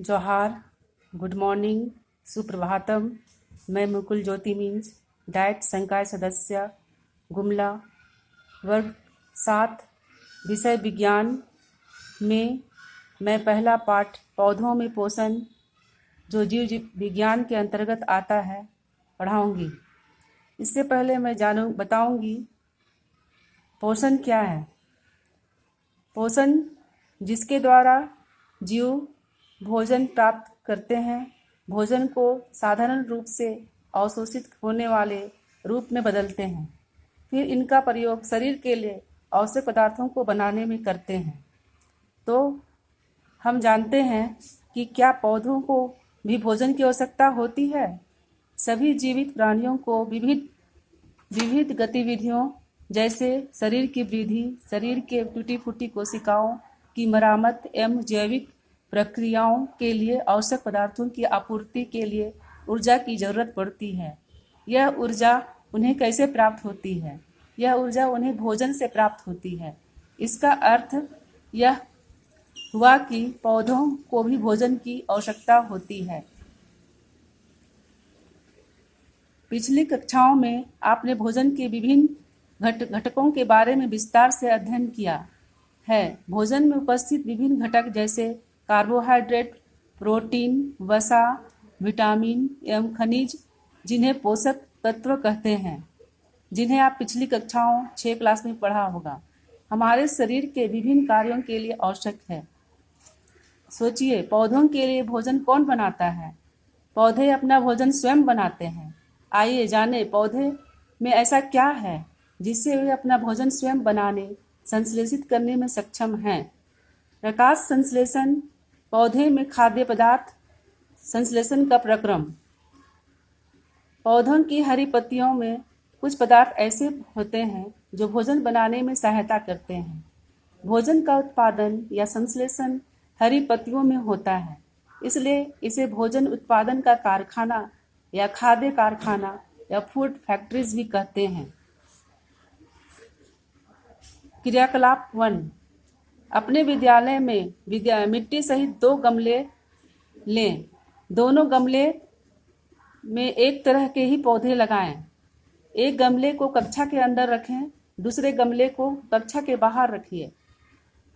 जोहार, good morning, Suprabhatam. मैं मुकुल ज्योति means diet संकाय सदस्य गुमला वर्ग 7 विषय विज्ञान में मैं पहला पाठ पौधों में पोषण जो जीव विज्ञान के अंतर्गत आता है पढ़ाऊंगी। इससे पहले मैं बताऊंगी पोषण क्या है। पोषण जिसके द्वारा जीव भोजन प्राप्त करते हैं, भोजन को साधारण रूप से अवशोषित होने वाले रूप में बदलते हैं, फिर इनका प्रयोग शरीर के लिए आवश्यक पदार्थों को बनाने में करते हैं। तो हम जानते हैं कि क्या पौधों को भी भोजन की आवश्यकता होती है। सभी जीवित प्राणियों को विविध गतिविधियों जैसे शरीर की वृद्धि, शरीर के टूटी फूटी कोशिकाओं की मरम्मत एवं जैविक प्रक्रियाओं के लिए आवश्यक पदार्थों की आपूर्ति के लिए ऊर्जा की जरूरत पड़ती है। यह ऊर्जा उन्हें कैसे प्राप्त होती है? यह ऊर्जा उन्हें भोजन से प्राप्त होती है। इसका अर्थ यह हुआ कि पौधों को भी भोजन की आवश्यकता होती है। पिछली कक्षाओं में आपने भोजन के विभिन्न घटकों के बारे में विस्तार से अध्ययन किया है। भोजन में उपस्थित विभिन्न घटक जैसे कार्बोहाइड्रेट, प्रोटीन, वसा, विटामिन एवं खनिज, जिन्हें पोषक तत्व कहते हैं, जिन्हें आप पिछली कक्षाओं 6 क्लास में पढ़ा होगा, हमारे शरीर के विभिन्न कार्यों के लिए आवश्यक है। सोचिए, पौधों के लिए भोजन कौन बनाता है? पौधे अपना भोजन स्वयं बनाते हैं। आइए जाने पौधे में ऐसा क्या है जिससे वे अपना भोजन स्वयं बनाने, संश्लेषित करने में सक्षम हैं। प्रकाश संश्लेषण पौधे में खाद्य पदार्थ संश्लेषण का प्रक्रम। पौधों की हरी पत्तियों में कुछ पदार्थ ऐसे होते हैं जो भोजन बनाने में सहायता करते हैं। भोजन का उत्पादन या संश्लेषण हरी पत्तियों में होता है, इसलिए इसे भोजन उत्पादन का कारखाना या खाद्य कारखाना या फूड फैक्ट्रीज भी कहते हैं। क्रियाकलाप 1। अपने विद्यालय में मिट्टी सहित 2 गमले लें। दोनों गमले में एक तरह के ही पौधे लगाएं। एक गमले को कक्षा के अंदर रखें, दूसरे गमले को कक्षा के बाहर रखिए।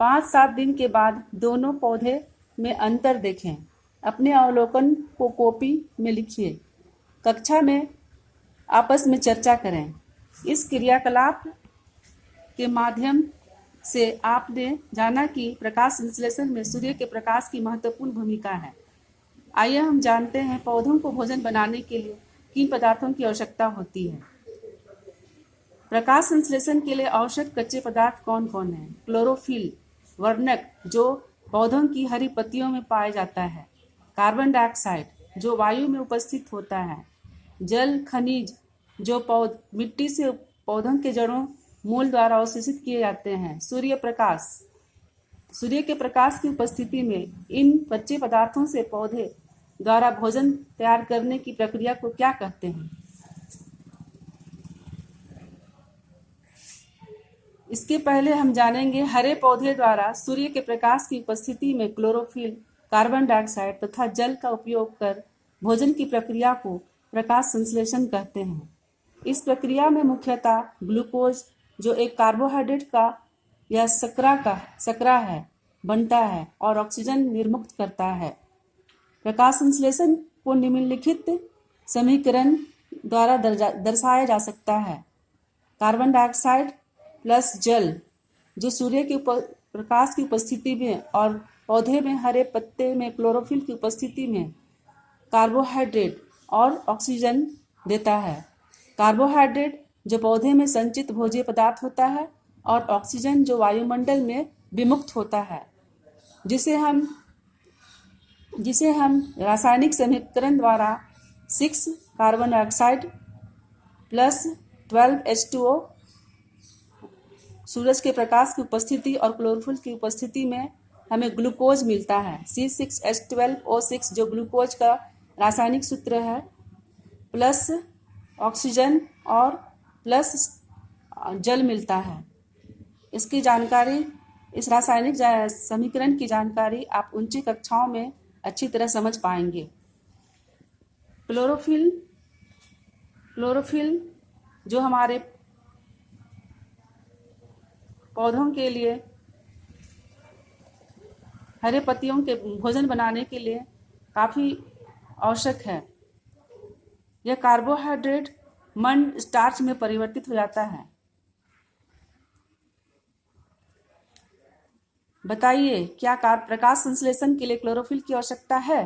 5-7 दिन के बाद दोनों पौधे में अंतर देखें। अपने अवलोकन को कॉपी में लिखिए। कक्षा में आपस में चर्चा करें। इस क्रियाकलाप के माध्यम से आपने जाना कि प्रकाश संश्लेषण में सूर्य के प्रकाश की महत्वपूर्ण भूमिका है। आइए हम जानते हैं पौधों को भोजन बनाने के लिए किन पदार्थों की आवश्यकता होती है। प्रकाश संश्लेषण के लिए आवश्यक कच्चे पदार्थ कौन कौन हैं? क्लोरोफिल, वर्णक जो पौधों की हरी पत्तियों में पाया जाता है। कार्बन डाइऑक्साइड जो वायु में उपस्थित होता है। जल, खनिज जो मिट्टी से पौधों के जड़ों मूल द्वारा अवशोषित किए जाते हैं। सूर्य के प्रकाश की उपस्थिति में इन कच्चे पदार्थों से पौधे द्वारा भोजन तैयार करने की प्रक्रिया को क्या कहते हैं? इसके पहले हम जानेंगे हरे पौधे द्वारा सूर्य के प्रकाश की उपस्थिति में क्लोरोफिल, कार्बन डाइऑक्साइड तथा जल का उपयोग कर भोजन की प्रक्रिया को प्रकाश संश्लेषण कहते हैं। इस प्रक्रिया में मुख्यतः ग्लूकोज जो एक कार्बोहाइड्रेट का या शर्करा है बनता है और ऑक्सीजन निर्मुक्त करता है। प्रकाश संश्लेषण को निम्नलिखित समीकरण द्वारा दर्शाया जा सकता है। कार्बन डाइऑक्साइड प्लस जल जो सूर्य के प्रकाश की उपस्थिति में और पौधे में हरे पत्ते में क्लोरोफिल की उपस्थिति में कार्बोहाइड्रेट और ऑक्सीजन देता है। कार्बोहाइड्रेट जो पौधे में संचित भोज्य पदार्थ होता है और ऑक्सीजन जो वायुमंडल में विमुक्त होता है, जिसे हम रासायनिक समीकरण द्वारा 6 कार्बन डाइऑक्साइड प्लस 12 H2O सूरज के प्रकाश की उपस्थिति और क्लोरोफिल की उपस्थिति में हमें ग्लूकोज मिलता है। C6H12O6 जो ग्लूकोज का रासायनिक सूत्र है, प्लस ऑक्सीजन और प्लस जल मिलता है। इसकी जानकारी, इस रासायनिक समीकरण की जानकारी आप उच्च कक्षाओं में अच्छी तरह समझ पाएंगे। क्लोरोफिल जो हमारे पौधों के लिए हरे पत्तियों के भोजन बनाने के लिए काफ़ी आवश्यक है। यह कार्बोहाइड्रेट मंड स्टार्च में परिवर्तित हो जाता है। बताइए, क्या प्रकाश संश्लेषण के लिए क्लोरोफिल की आवश्यकता है?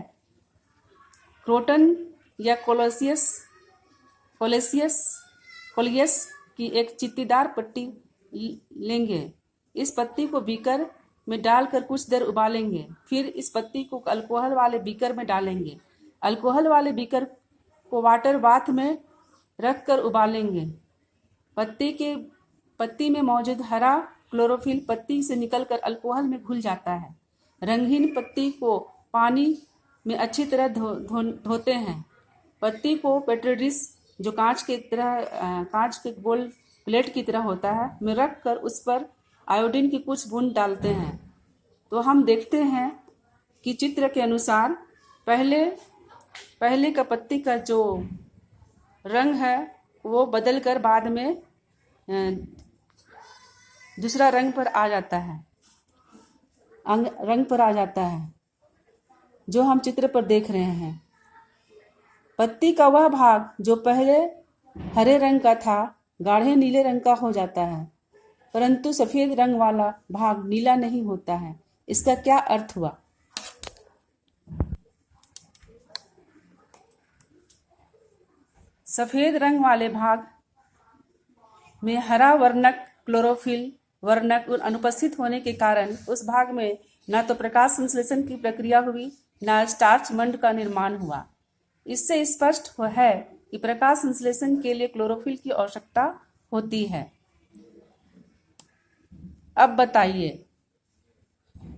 क्रोटन या कोलेसियस की एक चित्तीदार पत्ती लेंगे। इस पत्ती को बीकर में डालकर कुछ देर उबालेंगे। फिर इस पत्ती को अल्कोहल वाले बीकर में डालेंगे। अल्कोहल वाले बीकर को वाटर बाथ में रखकर उबालेंगे। पत्ती में मौजूद हरा क्लोरोफिल पत्ती से निकलकर अल्कोहल में घुल जाता है। रंगहीन पत्ती को पानी में अच्छी तरह धोते हैं। पत्ती को पेट्री डिश जो कांच के गोल प्लेट की तरह होता है में रख कर उस पर आयोडीन की कुछ बूंद डालते हैं। तो हम देखते हैं कि चित्र के अनुसार पहले का पत्ती का जो रंग है वो बदलकर बाद में दूसरा रंग पर आ जाता है जो हम चित्र पर देख रहे हैं। पत्ती का वह भाग जो पहले हरे रंग का था गाढ़े नीले रंग का हो जाता है, परंतु सफेद रंग वाला भाग नीला नहीं होता है। इसका क्या अर्थ हुआ? सफेद रंग वाले भाग में हरा वर्णक क्लोरोफिल वर्णक अनुपस्थित होने के कारण उस भाग में न तो प्रकाश संश्लेषण की प्रक्रिया हुई न स्टार्च मंड का निर्माण हुआ। इससे स्पष्ट है कि प्रकाश संश्लेषण के लिए क्लोरोफिल की आवश्यकता होती है। अब बताइए,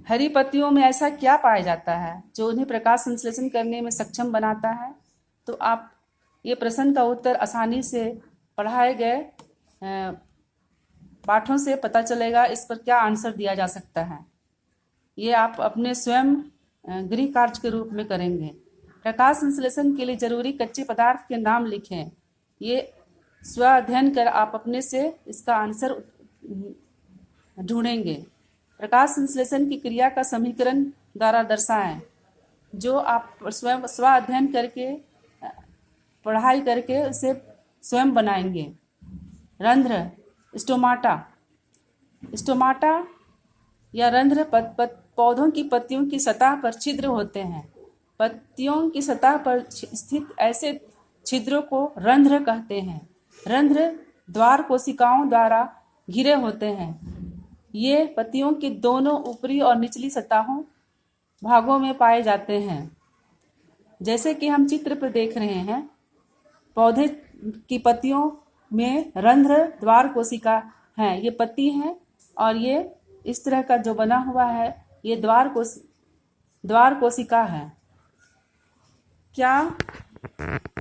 हरी पत्तियों में ऐसा क्या पाया जाता है जो उन्हें प्रकाश संश्लेषण करने में सक्षम बनाता है? तो आप ये प्रश्न का उत्तर आसानी से पढ़ाए गए पाठों से पता चलेगा। इस पर क्या आंसर दिया जा सकता है, ये आप अपने स्वयं गृह कार्य के रूप में करेंगे। प्रकाश संश्लेषण के लिए जरूरी कच्चे पदार्थ के नाम लिखें। ये स्व अध्ययन कर आप अपने से इसका आंसर ढूंढेंगे। प्रकाश संश्लेषण की क्रिया का समीकरण द्वारा दर्शाएं, जो आप स्वयं स्व अध्ययन करके पढ़ाई करके उसे स्वयं बनाएंगे। रंध्र स्टोमाटा या रंध्र पौधों की पत्तियों की सतह पर छिद्र होते हैं। पत्तियों की सतह पर स्थित ऐसे छिद्रों को रंध्र कहते हैं। रंध्र द्वार कोशिकाओं द्वारा घिरे होते हैं। ये पत्तियों की दोनों ऊपरी और निचली सतहों भागों में पाए जाते हैं। जैसे कि हम चित्र पर देख रहे हैं, पौधे की पत्तियों में रंध्र द्वार कोशिका हैं। ये पत्ती हैं और ये इस तरह का जो बना हुआ है ये द्वार कोशिका है। क्या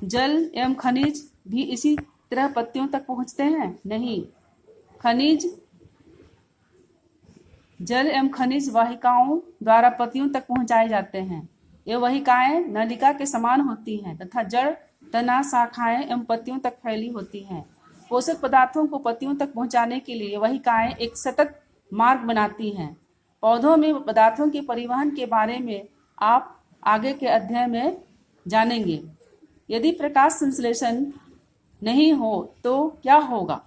जल एवं खनिज भी इसी तरह पत्तियों तक पहुंचते हैं? नहीं, जल एवं खनिज वाहिकाओं द्वारा पत्तियों तक पहुंचाए जाते हैं। ये वाहिकाएं नलिका के समान होती हैं तथा जड़ तना शाखाएं एवं पत्तियों तक फैली होती हैं। पोषक पदार्थों को पत्तियों तक पहुंचाने के लिए वाहिकाएं एक सतत मार्ग बनाती हैं। पौधों में पदार्थों के परिवहन के बारे में आप आगे के अध्याय में जानेंगे। यदि प्रकाश संश्लेषण नहीं हो तो क्या होगा?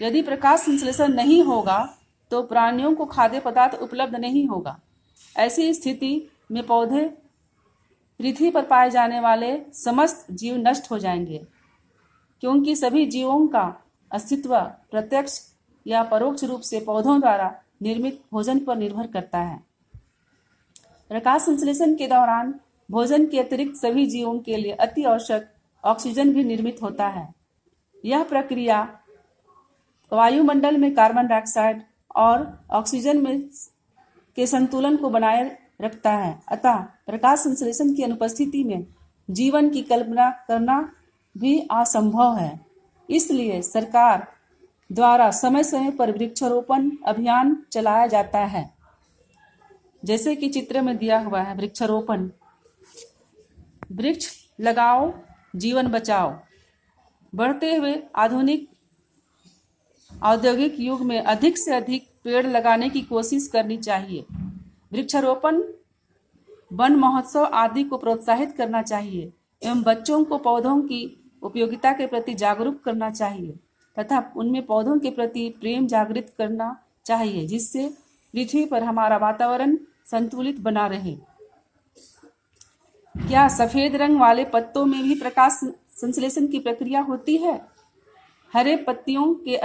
यदि प्रकाश संश्लेषण नहीं होगा तो प्राणियों को खाद्य पदार्थ उपलब्ध नहीं होगा। ऐसी स्थिति में पौधे पृथ्वी पर पाए जाने वाले समस्त जीव नष्ट हो जाएंगे, क्योंकि सभी जीवों का अस्तित्व प्रत्यक्ष या परोक्ष रूप से पौधों द्वारा निर्मित भोजन पर निर्भर करता है। प्रकाश संश्लेषण के दौरान भोजन के अतिरिक्त सभी जीवों के लिए अति आवश्यक ऑक्सीजन भी निर्मित होता है। यह प्रक्रिया वायुमंडल में कार्बन डाइऑक्साइड और ऑक्सीजन के संतुलन को बनाए रखता है। अतः प्रकाश संश्लेषण की अनुपस्थिति में जीवन की कल्पना करना भी असंभव है। इसलिए सरकार द्वारा समय समय पर वृक्षारोपण अभियान चलाया जाता है। जैसे कि चित्र में दिया हुआ है वृक्षारोपण। वृक्ष लगाओ, जीवन बचाओ। बढ़ते हुए आधुनिक औद्योगिक युग में अधिक से अधिक पेड़ लगाने की कोशिश करनी चाहिए। वृक्षारोपण, वन महोत्सव आदि को प्रोत्साहित करना चाहिए एवं बच्चों को पौधों की उपयोगिता के प्रति जागरूक करना चाहिए तथा उनमें पौधों के प्रति प्रेम जागृत करना चाहिए, जिससे पृथ्वी पर हमारा वातावरण संतुलित बना रहे। क्या सफेद रंग वाले पत्तों में भी प्रकाश संश्लेषण की प्रक्रिया होती है? हरे पत्तियों के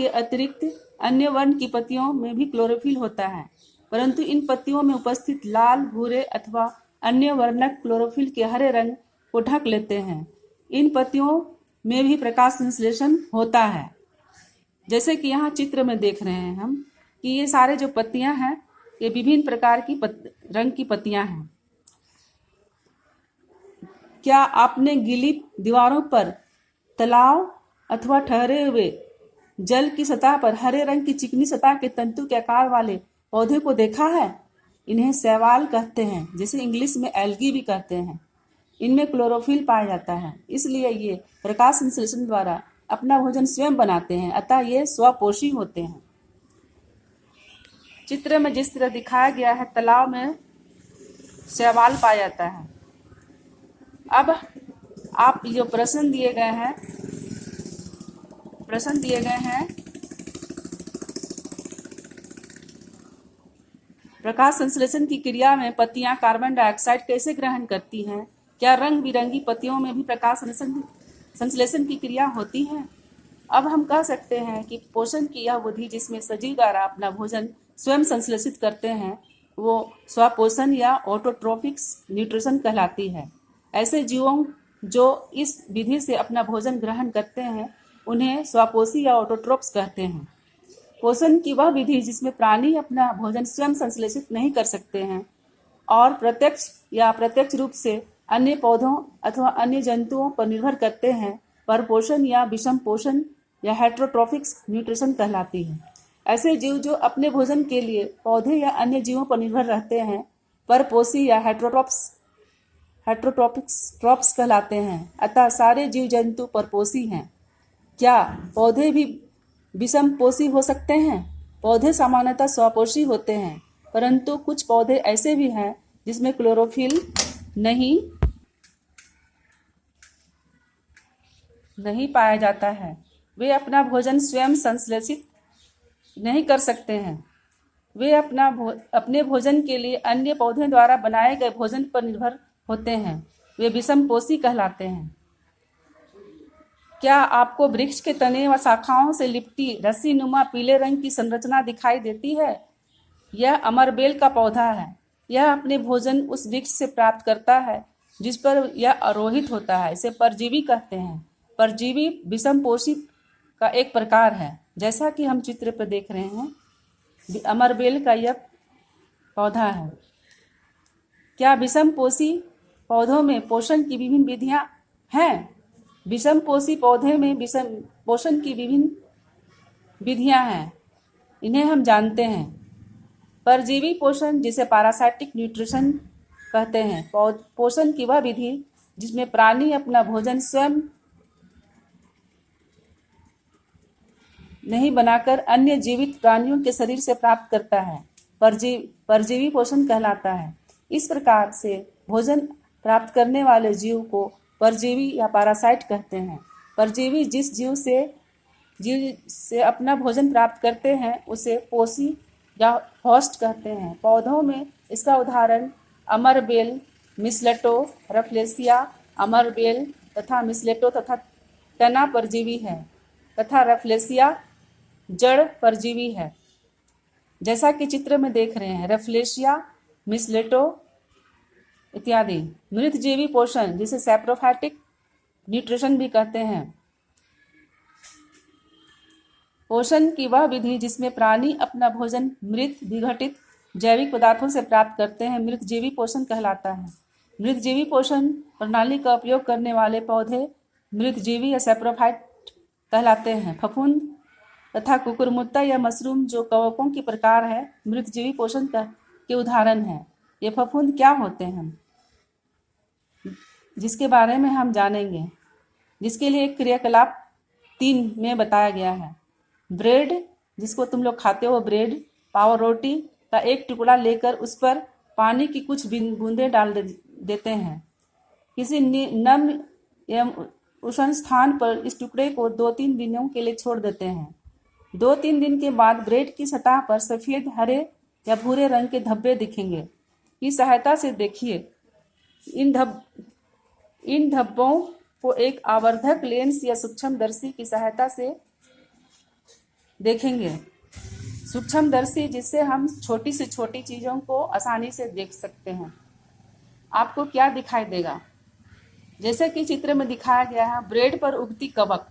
अतिरिक्त अन्य वर्ण की पत्तियों में भी क्लोरोफिल होता है, परंतु इन पत्तियों में उपस्थित लाल, भूरे अथवा अन्य वर्णक क्लोरोफिल के हरे रंग को ढक लेते हैं। इन पत्तियों में भी प्रकाश संश्लेषण होता है। जैसे कि यहाँ चित्र में देख रहे हैं हम कि ये सारे जो पत्तियां हैं ये विभिन्न प्रकार की रंग की पत्तियां हैं। क्या आपने गीली दीवारों पर तालाब अथवा ठहरे हुए जल की सतह पर हरे रंग की चिकनी सतह के तंतु के आकार वाले पौधे को देखा है? इन्हें शैवाल कहते हैं, जिसे इंग्लिश में एल्गी भी कहते हैं। इनमें क्लोरोफिल पाया जाता है, इसलिए ये प्रकाश संश्लेषण द्वारा अपना भोजन स्वयं बनाते हैं, अतः ये स्वपोषी होते हैं। चित्र में जिस तरह दिखाया गया है, तालाब में शैवाल पाया जाता है। अब आप जो प्रश्न दिए गए हैं प्रकाश संश्लेषण की क्रिया में पत्तियां कार्बन डाइऑक्साइड कैसे ग्रहण करती हैं? क्या रंग बिरंगी पत्तियों में भी प्रकाश संश्लेषण की क्रिया होती है? अब हम कह सकते हैं कि पोषण की यह विधि जिसमें सजीव द्वारा अपना भोजन स्वयं संश्लेषित करते हैं, वो स्वपोषण या ऑटोट्रोफिक्स न्यूट्रिशन कहलाती है। ऐसे जीवों जो इस विधि से अपना भोजन ग्रहण करते हैं उन्हें स्वपोषी या ऑटोट्रोप्स कहते हैं। पोषण की वह विधि जिसमें प्राणी अपना भोजन स्वयं संश्लेषित नहीं कर सकते हैं और प्रत्यक्ष या अप्रत्यक्ष रूप से अन्य पौधों अथवा अन्य जंतुओं पर निर्भर करते हैं, परपोषण या विषम पोषण या हेटेरोट्रोफिक्स न्यूट्रिशन कहलाती है। ऐसे जीव जो अपने भोजन के लिए पौधे या अन्य जीवों पर निर्भर रहते हैं परपोषी या हेटेरोट्रोपिक्स कहलाते हैं। अतः सारे जीव जंतु परपोषी हैं। क्या पौधे भी विषम पोषी हो सकते हैं? पौधे सामान्यतः स्वपोषी होते हैं, परंतु कुछ पौधे ऐसे भी हैं जिसमें क्लोरोफिल नहीं पाया जाता है। वे अपना भोजन स्वयं संश्लेषित नहीं कर सकते हैं। वे अपने भोजन के लिए अन्य पौधों द्वारा बनाए गए भोजन पर निर्भर होते हैं। वे विषम पोषी कहलाते हैं। क्या आपको वृक्ष के तने व शाखाओं से लिपटी रस्सी नुमा पीले रंग की संरचना दिखाई देती है? यह अमरबेल का पौधा है। यह अपने भोजन उस वृक्ष से प्राप्त करता है जिस पर यह आरोहित होता है। इसे परजीवी कहते हैं। परजीवी विषम पोषी का एक प्रकार है। जैसा कि हम चित्र पर देख रहे हैं, अमरबेल का यह पौधा है। क्या विषम पोषी पौधों में पोषण की विभिन्न विधियां हैं? विषम पोषी पौधे में विषम पोषण की विभिन्न विधियां हैं। इन्हें हम जानते हैं। परजीवी पोषण, जिसे पैरासाइटिक न्यूट्रिशन कहते हैं, पोषण की वह विधि जिसमें प्राणी अपना भोजन स्वयं नहीं बनाकर अन्य जीवित प्राणियों के शरीर से प्राप्त करता है, परजीवी पोषण कहलाता है। इस प्रकार से भोजन प्राप्त करने वाले जीव को परजीवी या पैरासाइट कहते हैं। परजीवी जिस जीव से अपना भोजन प्राप्त करते हैं उसे पोषी या होस्ट कहते हैं। पौधों में इसका उदाहरण अमरबेल, मिसलेटो, रफलेसिया, अमरबेल तथा मिसलेटो तथा तना परजीवी है तथा रफलेसिया जड़ परजीवी है। जैसा कि चित्र में देख रहे हैं, रफलेसिया, मिसलेटो इत्यादि। मृतजीवी पोषण, जिसे सैप्रोफाइटिक न्यूट्रिशन भी कहते हैं, पोषण की वह विधि जिसमें प्राणी अपना भोजन मृत विघटित जैविक पदार्थों से प्राप्त करते हैं, मृतजीवी पोषण कहलाता है। मृतजीवी पोषण प्रणाली का उपयोग करने वाले पौधे मृतजीवी या सैप्रोफाइट कहलाते हैं। फफूंद तथा कुकुरमुत्ता या मशरूम जो कवकों के प्रकार है मृतजीवी पोषण के उदाहरण हैं। ये फफूंद क्या होते हैं जिसके बारे में हम जानेंगे, जिसके लिए एक क्रियाकलाप 3 में बताया गया है। ब्रेड, जिसको तुम लोग खाते हो, ब्रेड पाव रोटी का एक टुकड़ा लेकर उस पर पानी की कुछ बूंदें डाल देते हैं। किसी नम एवं उष्ण स्थान पर इस टुकड़े को 2-3 दिनों के लिए छोड़ देते हैं। 2-3 दिन के बाद ब्रेड की सतह पर सफेद, हरे या भूरे रंग के धब्बे दिखेंगे। की सहायता से देखिए, इन धब्बों को एक आवर्धक लेंस या सूक्ष्मदर्शी की सहायता से देखेंगे। सूक्ष्मदर्शी जिससे हम छोटी से छोटी चीजों को आसानी से देख सकते हैं। आपको क्या दिखाई देगा? जैसे कि चित्र में दिखाया गया है, ब्रेड पर उगती कवक।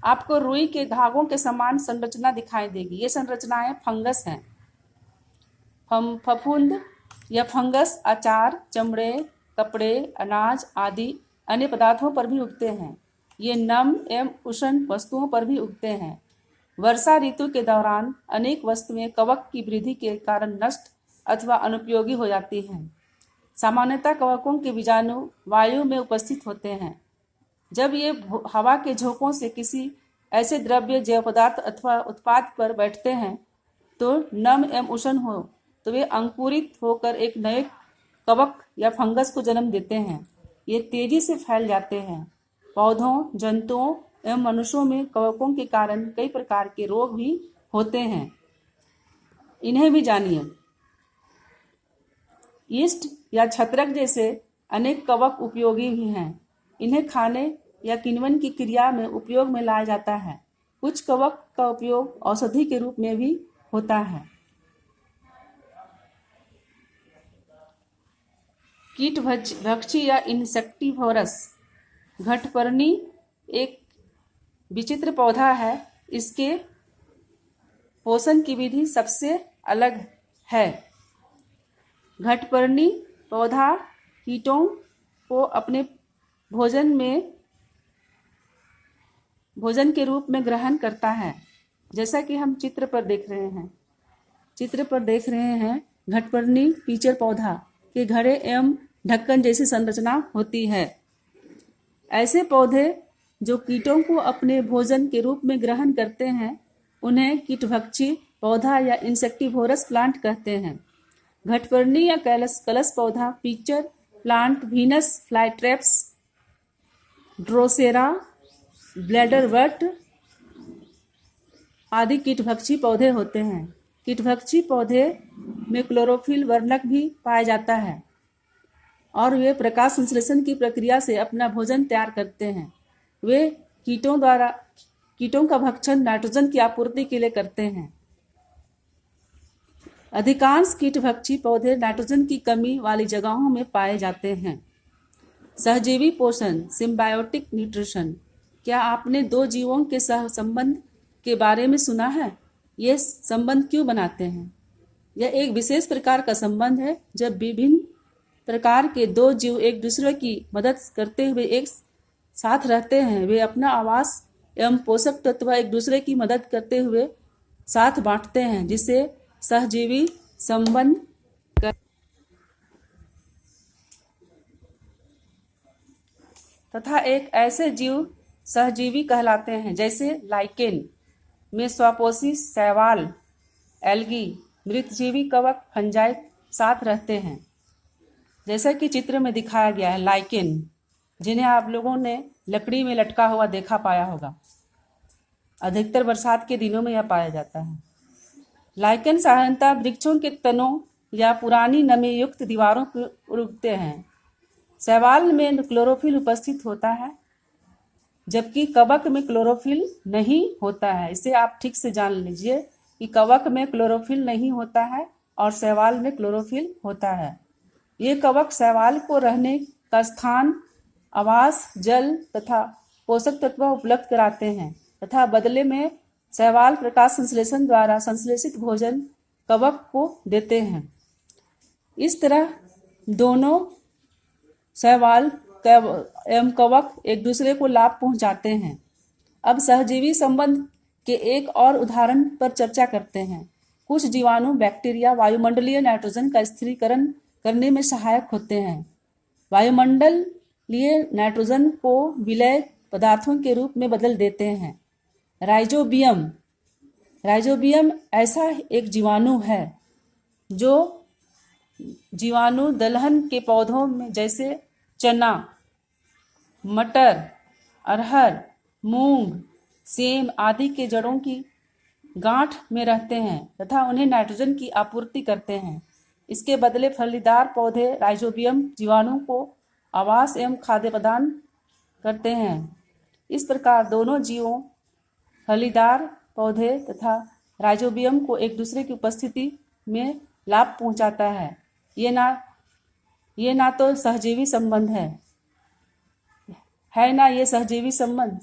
आपको रुई के धागों के समान संरचना दिखाई देगी। ये संरचनाएं फंगस हैं। फफूंद या फंगस अचार, चमड़े, कपड़े, अनाज आदि अन्य पदार्थों पर भी उगते हैं। ये नम एवं उष्ण वस्तुओं पर भी उगते हैं। वर्षा ऋतु के दौरान अनेक वस्तुएं कवक की वृद्धि के कारण नष्ट अथवा अनुपयोगी हो जाती हैं। सामान्यतः कवकों के बीजाणु वायु में उपस्थित होते हैं। जब ये हवा के झोंकों से किसी ऐसे द्रव्य, जैव पदार्थ अथवा उत्पाद पर बैठते हैं तो नम एवं उष्ण हो तो वे अंकुरित होकर एक नए कवक या फंगस को जन्म देते हैं। ये तेजी से फैल जाते हैं। पौधों, जंतुओं एवं मनुष्यों में कवकों के कारण कई प्रकार के रोग भी होते हैं। इन्हें भी जानिए। यीस्ट या छत्रक जैसे अनेक कवक उपयोगी भी हैं। इन्हें खाने या किण्वन की क्रिया में उपयोग में लाया जाता है। कुछ कवक का उपयोग औषधि के रूप में भी होता है। कीट भक्षी या इंसेक्टिवोरस घटपर्णी एक विचित्र पौधा है। इसके पोषण की विधि सबसे अलग है। घटपर्णी पौधा कीटों को अपने भोजन के रूप में ग्रहण करता है। जैसा कि हम चित्र पर देख रहे हैं घटपर्णी पीचर पौधा के घड़े एवं ढक्कन जैसी संरचना होती है। ऐसे पौधे जो कीटों को अपने भोजन के रूप में ग्रहण करते हैं उन्हें कीटभक्षी पौधा या इंसेक्टिवोरस प्लांट कहते हैं। घटपर्णी या कलस पौधा पीचर प्लांट, वीनस फ्लाईट्रैप्स, ड्रोसेरा, ब्लैडरवर्ट आदि कीटभक्षी पौधे होते हैं। कीटभक्षी पौधे में क्लोरोफिल वर्णक भी पाया जाता है और वे प्रकाश संश्लेषण की प्रक्रिया से अपना भोजन तैयार करते हैं। वे कीटों का भक्षण नाइट्रोजन की आपूर्ति के लिए करते हैं। अधिकांश कीटभक्षी पौधे नाइट्रोजन की कमी वाली जगहों में पाए जाते हैं। सहजीवी पोषण, सिम्बायोटिक न्यूट्रिशन। क्या आपने 2 जीवों के सहसंबंध के बारे में सुना है? ये संबंध क्यों बनाते हैं? यह एक विशेष प्रकार का संबंध है जब विभिन्न प्रकार के 2 जीव एक दूसरे की मदद करते हुए एक साथ रहते हैं। वे अपना आवास एवं पोषक तत्व एक दूसरे की मदद करते हुए साथ बांटते हैं, जिसे सहजीवी संबंध तथा एक ऐसे जीव सहजीवी कहलाते हैं जैसे लाइकेन में स्वापोषी शैवाल, एल्गी, मृतजीवी कवक, फंजाई साथ रहते हैं। जैसा कि चित्र में दिखाया गया है, लाइकेन जिन्हें आप लोगों ने लकड़ी में लटका हुआ देखा पाया होगा। अधिकतर बरसात के दिनों में यह पाया जाता है। लाइकेन साधारणतः वृक्षों के तनों या पुरानी नमी युक्त दीवारों पर उगते हैं। शैवाल में क्लोरोफिल उपस्थित होता है जबकि कवक में क्लोरोफिल नहीं होता है। इसे आप ठीक से जान लीजिए कि कवक में क्लोरोफिल नहीं होता है और शैवाल में क्लोरोफिल होता है। ये कवक शैवाल को रहने का स्थान, आवास, जल तथा पोषक तत्व उपलब्ध कराते हैं तथा बदले में शैवाल प्रकाश संश्लेषण द्वारा संश्लेषित भोजन कवक को देते हैं। इस तरह दोनों शैवाल एवं कवक एक दूसरे को लाभ पहुंचाते हैं। अब सहजीवी संबंध के एक और उदाहरण पर चर्चा करते हैं। कुछ जीवाणु बैक्टीरिया वायुमंडलीय नाइट्रोजन का स्थिरीकरण करने में सहायक होते हैं। वायुमंडलीय नाइट्रोजन को विलय पदार्थों के रूप में बदल देते हैं। राइजोबियम ऐसा एक जीवाणु है जो जीवाणु दलहन के पौधों में जैसे चना, मटर, अरहर, मूंग, सेम आदि के जड़ों की गांठ में रहते हैं तथा उन्हें नाइट्रोजन की आपूर्ति करते हैं। इसके बदले फलीदार पौधे राइजोबियम जीवाणु को आवास एवं खाद्य प्रदान करते हैं। इस प्रकार दोनों जीवों, फलीदार पौधे तथा राइजोबियम को एक दूसरे की उपस्थिति में लाभ पहुंचाता है। ये ना तो सहजीवी संबंध है ना ये सहजीवी संबंध।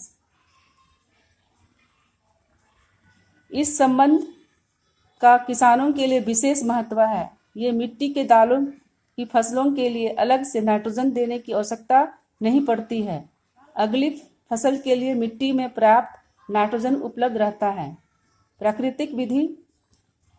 इस संबंध का किसानों के लिए विशेष महत्व है। ये मिट्टी के दालों की फसलों के लिए अलग से नाइट्रोजन देने की आवश्यकता नहीं पड़ती है। अगली फसल के लिए मिट्टी में पर्याप्त नाइट्रोजन उपलब्ध रहता है। प्राकृतिक विधि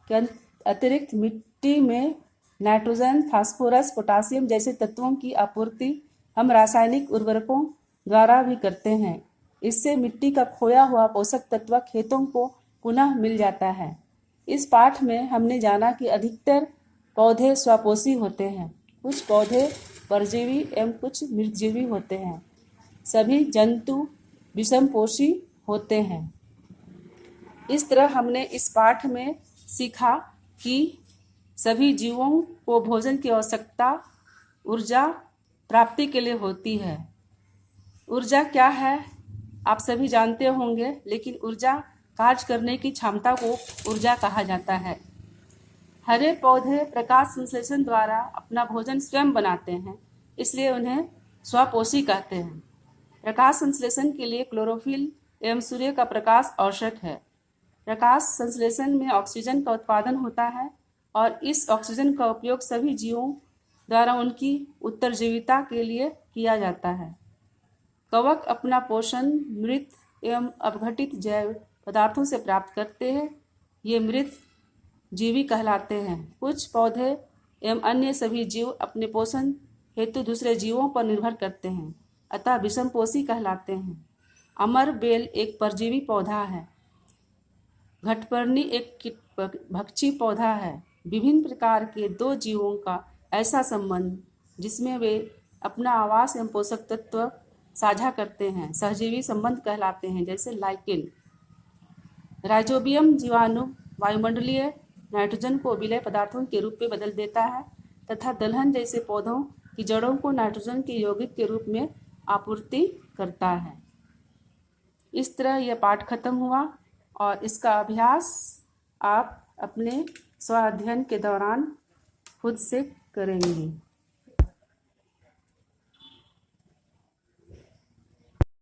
के अतिरिक्त मिट्टी में नाइट्रोजन, फास्फोरस, पोटासियम जैसे तत्वों की आपूर्ति हम रासायनिक उर्वरकों द्वारा भी करते हैं। इससे मिट्टी का खोया हुआ पोषक तत्व खेतों को पुनः मिल जाता है। इस पाठ में हमने जाना कि अधिकतर पौधे स्वपोषी होते हैं। कुछ पौधे परजीवी एवं कुछ मृतजीवी होते हैं। सभी जंतु विषमपोषी होते हैं। इस तरह हमने इस पाठ में सीखा कि सभी जीवों को भोजन की आवश्यकता ऊर्जा प्राप्ति के लिए होती है। ऊर्जा क्या है आप सभी जानते होंगे, लेकिन ऊर्जा कार्य करने की क्षमता को ऊर्जा कहा जाता है। हरे पौधे प्रकाश संश्लेषण द्वारा अपना भोजन स्वयं बनाते हैं, इसलिए उन्हें स्वपोषी कहते हैं। प्रकाश संश्लेषण के लिए क्लोरोफिल एवं सूर्य का प्रकाश आवश्यक है। प्रकाश संश्लेषण में ऑक्सीजन का उत्पादन होता है और इस ऑक्सीजन का उपयोग सभी जीवों द्वारा उनकी उत्तरजीविता के लिए किया जाता है। कवक अपना पोषण मृत एवं अपघटित जैव पदार्थों से प्राप्त करते हैं। ये मृत जीवी कहलाते हैं। कुछ पौधे एवं अन्य सभी जीव अपने पोषण हेतु दूसरे जीवों पर निर्भर करते हैं, अतः विषमपोषी कहलाते हैं। अमर बेल एक परजीवी पौधा है। घटपर्णी एक भक्षी पौधा है। विभिन्न प्रकार के दो जीवों का ऐसा संबंध जिसमें वे अपना आवास एवं पोषक तत्व साझा करते हैं सहजीवी संबंध कहलाते हैं, जैसे लाइकेन। राइजोबियम जीवाणु वायुमंडलीय नाइट्रोजन को विलय पदार्थों के रूप में बदल देता है तथा दलहन जैसे पौधों की जड़ों को नाइट्रोजन के यौगिक के रूप में आपूर्ति करता है। इस तरह यह पाठ खत्म हुआ और इसका अभ्यास आप अपने स्व अध्ययन के दौरान खुद से करेंगे।